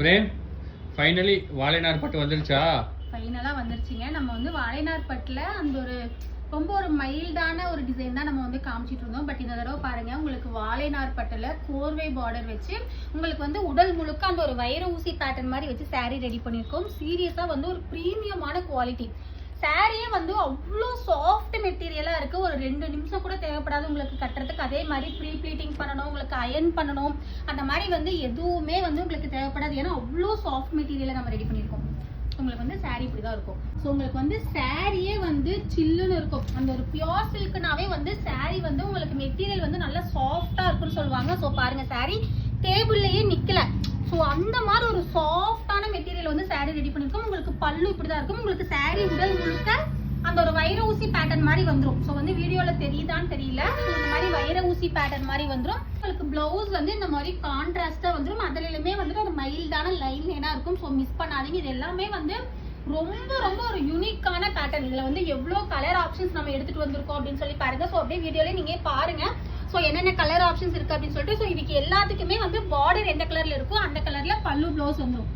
Frame finally வாழைநார் பட்டு வந்துருச்சா? ஃபைனலா வந்துருச்சுங்க. நம்ம வந்து வாழைநார் பட்டுல அந்த ஒரு ரொம்ப ஒரு மைல்டான ஒரு டிசைன் தான் நம்ம வந்து காமிச்சிட்டு இருந்தோம். பட் இந்த தடவை பாருங்க, உங்களுக்கு வாழைநார் பட்டுல கோர்வை பார்டர் வச்சு உங்களுக்கு வந்து உடல் முழுக்க அந்த ஒரு வைர ஊசி பேட்டர்ன் மாதிரி வச்சு சாரீ ரெடி பண்ணியிருக்கோம். சீரியஸா வந்து ஒரு ப்ரீமியமான குவாலிட்டி. சாரியே வந்து அவ்வளோ சாஃப்ட் மெட்டீரியலாக இருக்குது. ஒரு 2 நிமிஷம் கூட தேவைப்படாது உங்களுக்கு கட்டுறதுக்கு. அதே மாதிரி ப்ரீ ப்ளீட்டிங் பண்ணணும், உங்களுக்கு அயன் பண்ணணும், அந்த மாதிரி வந்து எதுவுமே வந்து உங்களுக்கு தேவைப்படாது. ஏன்னா அவ்வளோ சாஃப்ட் மெட்டீரியலை நம்ம ரெடி பண்ணியிருக்கோம். உங்களுக்கு வந்து சாரீ இப்படி தான் இருக்கும். ஸோ உங்களுக்கு வந்து சாரியே வந்து சில்லுன்னு இருக்கும். அந்த ஒரு பியோர் சில்க்குனாவே வந்து சாரீ வந்து உங்களுக்கு மெட்டீரியல் வந்து நல்லா சாஃப்டாக இருக்குன்னு சொல்லுவாங்க. ஸோ பாருங்க, சாரீ டேபிள்லயே நிற்கல. ஸோ அந்த மாதிரி ஒரு சாஃப்டான மெட்டீரியல் வந்து சாரீ ரெடி பண்ணியிருக்கோம். உங்களுக்கு பல்லு இப்படி தான் இருக்கும். உங்களுக்கு சாரீ உடல் முழுக்க அந்த ஒரு வைர ஊசி பேட்டர்ன் மாதிரி வந்துடும். ஸோ வந்து வீடியோவில் தெரியுதான்னு தெரியல. ஸோ இந்த மாதிரி வைர ஊசி பேட்டர்ன் மாதிரி வந்துடும். உங்களுக்கு பிளவுஸ் வந்து இந்த மாதிரி கான்ட்ராஸ்டாக வந்துடும். அதுலையுமே வந்துட்டு ஒரு மைல்டான லைன் லைனாக இருக்கும். ஸோ மிஸ் பண்ணாதீங்க. இது எல்லாமே வந்து ரொம்ப ரொம்ப ஒரு யூனிக்கான பேட்டர்ன். இதில் வந்து எவ்வளோ கலர் ஆப்ஷன்ஸ் நம்ம எடுத்துகிட்டு வந்திருக்கோம் அப்படின்னு சொல்லி பாருங்க. ஸோ அப்படியே வீடியோலேயே நீங்கள் பாருங்க. ஸோ என்னென்ன கலர் ஆப்ஷன்ஸ் இருக்குது அப்படின்னு சொல்லிட்டு. ஸோ இதுக்கு எல்லாத்துக்குமே வந்து பார்டர் எந்த கலரில் இருக்கோ அந்த கலரில் பல்லு ப்ளவுஸ் வந்துடும்.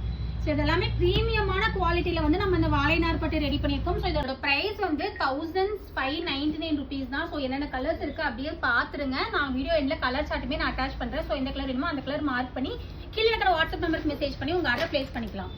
ஸோ இதெல்லாமே ப்ரீமியமான குவாலிட்டியில் வந்து நம்ம இந்த வாழைநார் பட்டு ரெடி பண்ணியிருக்கோம். ஸோ இதோட ப்ரைஸ் வந்து 1599 rupees தான். ஸோ என்னென்ன கலர்ஸ் இருக்குது அப்படியே பார்த்துருங்க. நான் வீடியோ எண்டில் கலர் சார்ட்டுமே நான் அட்டாச் பண்ணுறேன். ஸோ இந்த கலர் வேணுமோ அந்த கலர் மார்க் பண்ணி கீழே இருக்கிற வாட்ஸ்அப் நம்பருக்கு மெசேஜ் பண்ணி உங்கள் ஆர்டர் ப்ளேஸ் பண்ணிக்கலாம்.